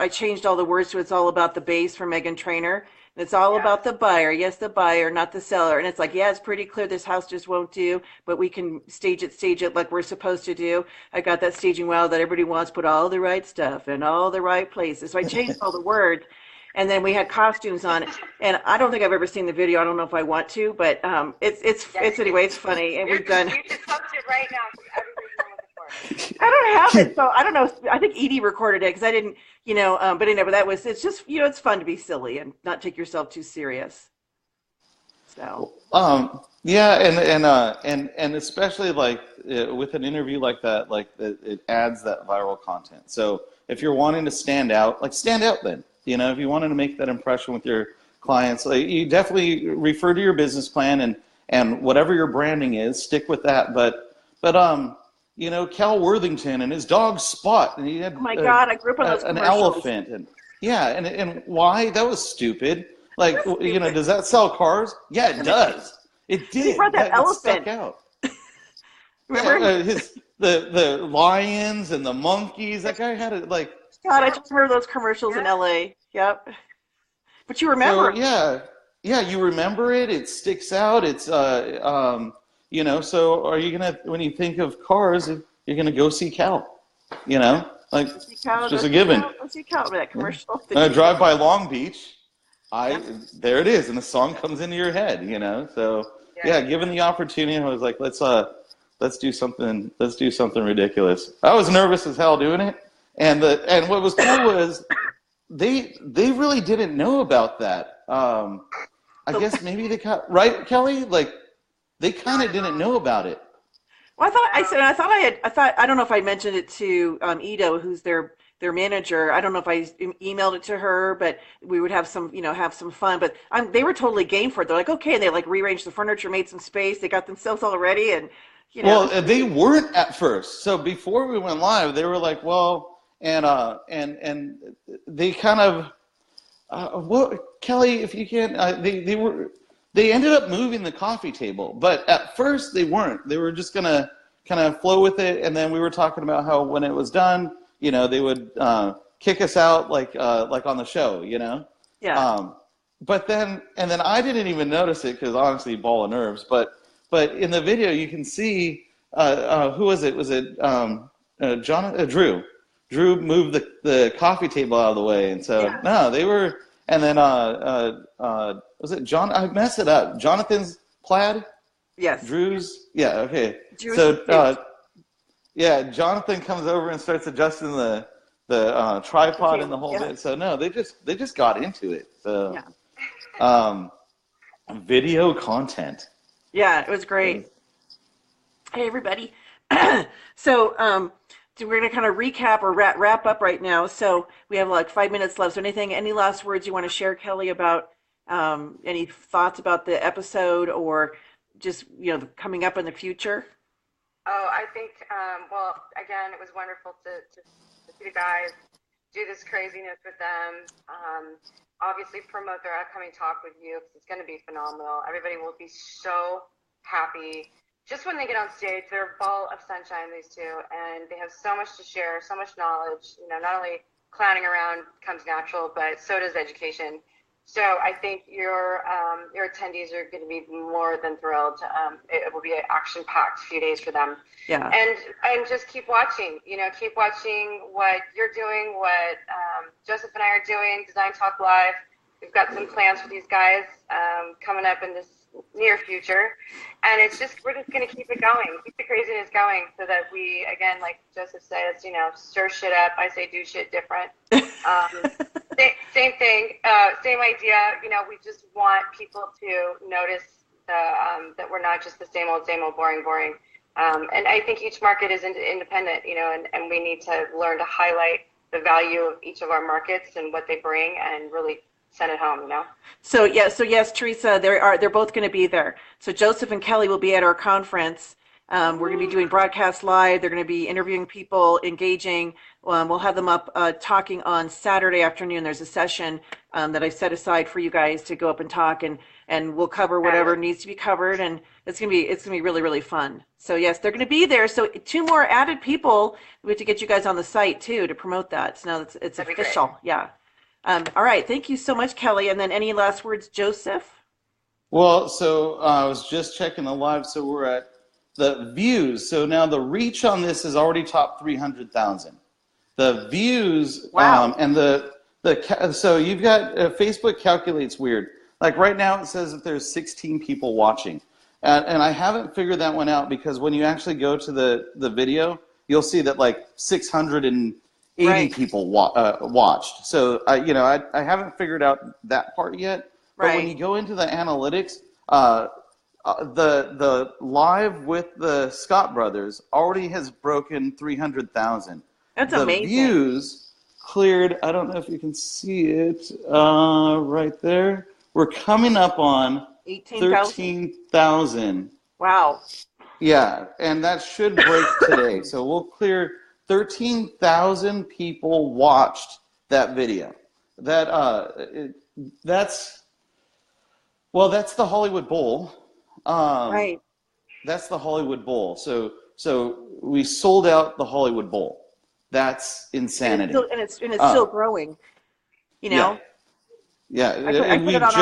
changed all the words to It's All About the Bass for Meghan Trainor. And it's all about the buyer. Yes, the buyer, not the seller. And it's like, yeah, it's pretty clear this house just won't do, but we can stage it like we're supposed to do. I got that staging wow that everybody wants, put all the right stuff in all the right places. So I changed all the words. And then we had costumes on it, and I don't think I've ever seen the video. I don't know if I want to, but it's anyway. It's funny, and we've done. You should post it right now so everybody's looking for it. I don't have it, so I don't know. I think Edie recorded it because I didn't, but it's just, it's fun to be silly and not take yourself too serious. So. Yeah, and especially like with an interview like that, like it adds that viral content. So if you're wanting to stand out, then. If you wanted to make that impression with your clients, you definitely refer to your business plan and whatever your branding is, stick with that. But Cal Worthington and his dog Spot, and he had oh my God, I grew up on those an commercials. elephant, and why? That was stupid. Like, does that sell cars? Yeah, it does. It did. He brought that elephant. Stuck out. Remember? The lions and the monkeys. That guy had it like. God, I just remember those commercials in LA. Yep. But you remember. So, yeah, you remember it. It sticks out. It's so are you gonna, when you think of cars, you're gonna go see Cal? Like it's just a given. Go see Cal, that commercial. Drive by Long Beach. There it is, and the song comes into your head. So yeah, given the opportunity, I was like, let's do something. Let's do something ridiculous. I was nervous as hell doing it. And what was cool was they really didn't know about that. I guess maybe they got right, Kelly. Like they kind of didn't know about it. Well, I thought I don't know if I mentioned it to Ito, who's their manager. I don't know if I emailed it to her, but we would have some, have some fun. But they were totally game for it. They're like, okay, and they like rearranged the furniture, made some space. They got themselves all ready, and Well, they weren't at first. So before we went live, they were like, well, and they kind of, well, Kelly, if you can, they ended up moving the coffee table, but at first they weren't. They were just gonna kind of flow with it, and then we were talking about how when it was done, they would kick us out like on the show, Yeah. But then I didn't even notice it because honestly, ball of nerves. But in the video you can see who was it? Was it John? Drew? Drew moved the coffee table out of the way, and so no, they were. And then was it John? I messed it up. Jonathan's plaid. Yes. Drew's. Yeah. Okay. Drew's So Jonathan comes over and starts adjusting the tripod and the whole bit. So no, they just got into it. So video content. Yeah, it was great. Hey, everybody. So we're going to kind of recap or wrap up right now. So we have like 5 minutes left. So any last words you want to share, Kelly, about any thoughts about the episode or just, coming up in the future? Oh, I think, well, again, it was wonderful to see the guys do this craziness with them. Obviously promote their upcoming talk with you because it's going to be phenomenal. Everybody will be so happy. Just when they get on stage, they're a ball of sunshine, these two, and they have so much to share, so much knowledge. Not only clowning around comes natural, but so does education. So I think your attendees are going to be more than thrilled. It will be an action-packed few days for them. Yeah. And just keep watching. Keep watching what you're doing, what Joseph and I are doing. Design Talk Live. We've got some plans for these guys coming up in this near future, and we're just going to keep it going, keep the craziness going, so that we, again, like Joseph says, stir shit up. I say do shit different. Same thing, same idea. We just want people to notice that we're not just the same old, boring. And I think each market is independent, and we need to learn to highlight the value of each of our markets and what they bring, and really send it home, So yes, Teresa, they're both going to be there. So Joseph and Kelly will be at our conference. We're going to be doing broadcast live. They're going to be interviewing people, engaging. We'll have them up talking on Saturday afternoon. There's a session that I set aside for you guys to go up and talk, and we'll cover whatever needs to be covered, and it's gonna be really, really fun. So yes, they're going to be there. So 2 more added people. We have to get you guys on the site too to promote that. So now it's official. Yeah. All right. Thank you so much, Kelly. And then any last words, Joseph? Well, so I was just checking the live. So we're at the views. So now the reach on this is already top 300,000. The views, wow. And so you've got Facebook calculates weird. Like right now it says that there's 16 people watching, and I haven't figured that one out, because when you actually go to the video, you'll see that like 680 people watched. So I haven't figured out that part yet. But when you go into the analytics, the live with the Scott brothers already has broken 300,000. That's amazing. The views cleared. I don't know if you can see it right there. We're coming up on 13,000. Wow. Yeah, and that should break today. So we'll clear 13,000 people watched that video. That's the Hollywood Bowl. Right. That's the Hollywood Bowl. So we sold out the Hollywood Bowl. That's insanity. And it's still growing. Yeah. I put it on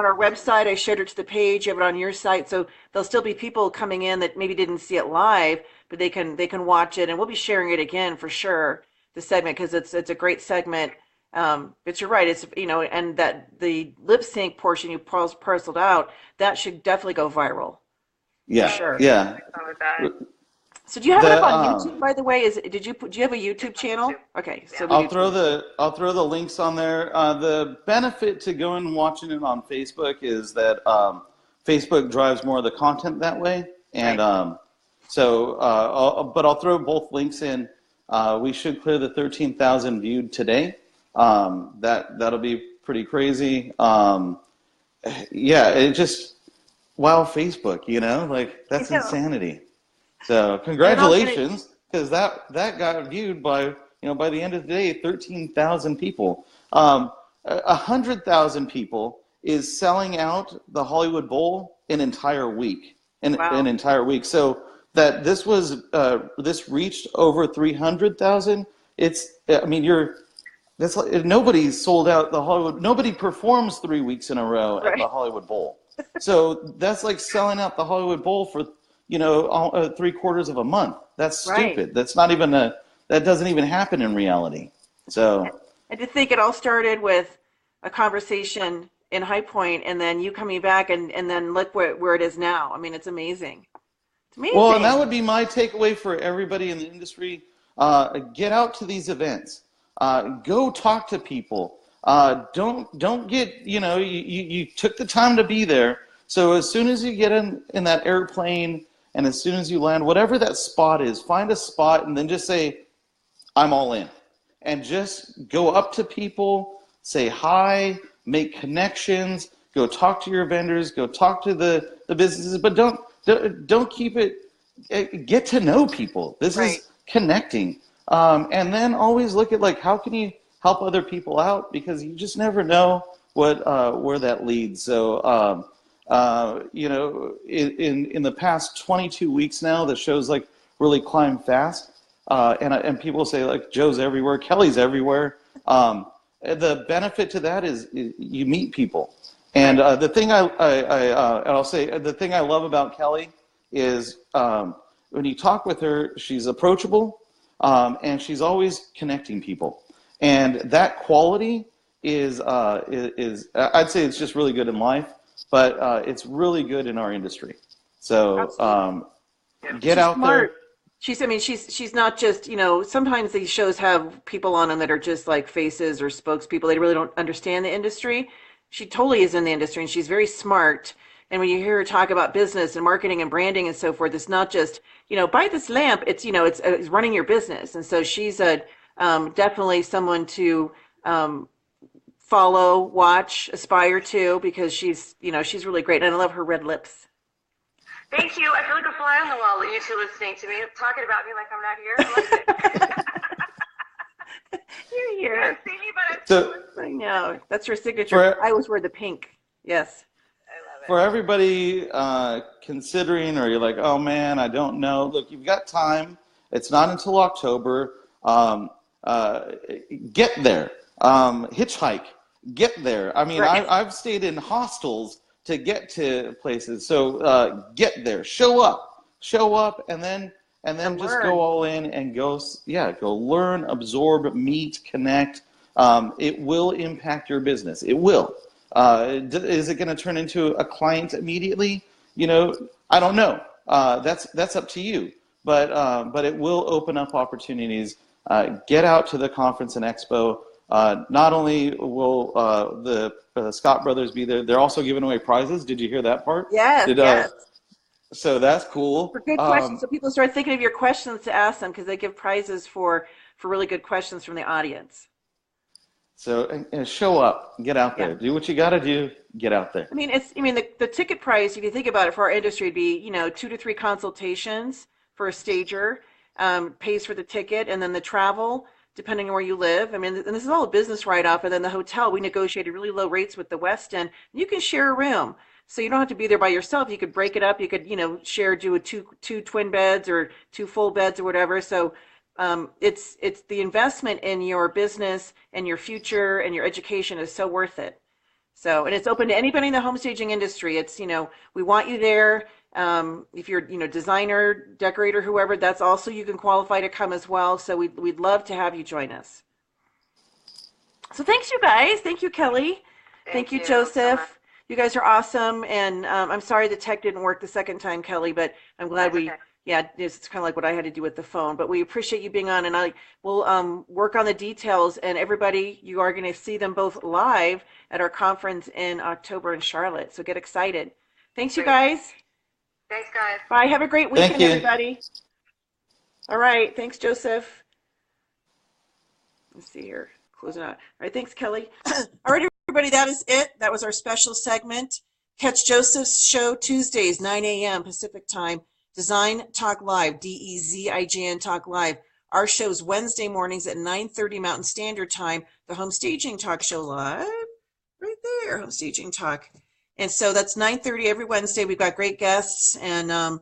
our website. I shared it to the page. You have it on your site. So there'll still be people coming in that maybe didn't see it live, but they can watch it, and we'll be sharing it again for sure. The segment, because it's a great segment. But you're right. It's and that the lip sync portion you parceled out, that should definitely go viral. Yeah. For sure. Yeah. So do you have it The up on YouTube, by the way? Do you have a YouTube channel? Okay, so we I'll do throw too. the links on there. The benefit to going and watching it on Facebook is that Facebook drives more of the content that way, and Right. but I'll throw both links in. We should clear the 13,000 viewed today. That'll be pretty crazy. Yeah, it just wow, Facebook, like I that's know. insanity. So And congratulations, because that got viewed by by the end of the day 13,000 people. 100,000 people is selling out the Hollywood Bowl an entire week, an wow. entire week. So that this reached over 300,000. I mean that's like nobody's sold out the Hollywood. Nobody performs 3 weeks in a row at the Right. Hollywood Bowl. So that's like selling out the Hollywood Bowl for 3/4 of a month. That's Right. stupid. That doesn't even happen in reality. So And to think it all started with a conversation in High Point, and then you coming back, and then look where it is now. I mean, it's amazing. It's well, and that amazing. would be my takeaway for everybody in the industry. Get out to these events. Go talk to people. Don't get you took the time to be there. So as soon as you get in that airplane and as soon as you land, whatever that spot is, find a spot and then just say, I'm all in. And just go up to people, say hi, make connections, go talk to your vendors, go talk to the businesses, but don't keep it, get to know people. This Right. is connecting. And then always look at like, how can you help other people out? Because you just never know where that leads. So, in the past 22 weeks now, the show's like really climbed fast. And people say like Joe's everywhere, Kelly's everywhere. The benefit to that is you meet people. And Right. the thing I'll say the thing I love about Kelly is when you talk with her, she's approachable, and she's always connecting people. And that quality is I'd say it's just really good in life, but it's really good in our industry. So Absolutely. get She's out there. smart. I mean, she's not just, sometimes these shows have people on them that are just like faces or spokespeople. They really don't understand the industry. She totally is in the industry, and she's very smart. And when you hear her talk about business and marketing and branding and so forth, it's not just, buy this lamp. It's running your business. And so she's definitely someone to follow, watch, aspire to, because she's really great. And I love her red lips. Thank you. I feel like a fly on the wall, you two listening to me, talking about me like I'm not here. I love it. You're You here. can't see me, but I'm still So I know. That's her signature. for I always wear the pink. Yes. I love for it. everybody considering, or you're like, oh man, I don't know. Look, you've got time. It's not until October. Get there. Hitchhike. Get there. I mean, Right. I've stayed in hostels to get to places. So get there. Show up, and then And just go learn. all in and go learn, absorb, meet, connect. It will impact your business. It will. Is it going to turn into a client immediately? I don't know. That's up to you. But it will open up opportunities. Get out to the conference and expo. Not only will the Scott brothers be there, they're also giving away prizes. Did you hear that part? Yes, yes. So that's cool. For good questions. So people start thinking of your questions to ask them, because they give prizes for really good questions from the audience. So show up, get out Yeah. there, do what you got to do, get out there. I mean, the ticket price, if you think about it, for our industry, would be, 2 to 3 consultations for a stager, pays for the ticket, and then the travel, depending on where you live. I mean, and this is all a business write-off, and then the hotel, we negotiated really low rates with the West End. You can share a room. So you don't have to be there by yourself. You could break it up. You could, do a two twin beds or 2 full beds or whatever. So it's the investment in your business and your future and your education is so worth it. So, and it's open to anybody in the home staging industry. It's, we want you there. If you're, designer, decorator, whoever, that's also, you can qualify to come as well. So we'd love to have you join us. So thanks, you guys. Thank you, Kelly. Thank you, so much. Joseph. You guys are awesome. And I'm sorry the tech didn't work the second time, Kelly, but I'm glad That's okay. yeah, it's kind of like what I had to do with the phone. But we appreciate you being on, and I will work on the details. And everybody, you are going to see them both live at our conference in October in Charlotte. So get excited. Thanks, you Great. guys. Thanks, guys. Bye. Have a great Thank weekend, you. everybody. All right. Thanks, Joseph. Let's see here. Closing out. All right. Thanks, Kelly. All right, everybody. That is it. That was our special segment. Catch Joseph's show Tuesdays, 9 a.m. Pacific time. Design Talk Live, DEZIGN Talk Live. Our show's Wednesday mornings at 9:30 Mountain Standard Time. The Home Staging Talk Show live, right there, Home Staging Talk. And so that's 9:30 every Wednesday. We've got great guests, and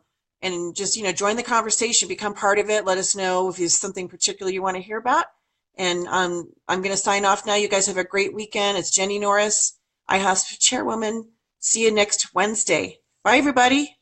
just join the conversation, become part of it. Let us know if there's something particular you want to hear about. And I'm going to sign off now. You guys have a great weekend. It's Jenny Norris, IAHSP Chairwoman. See you next Wednesday. Bye, everybody.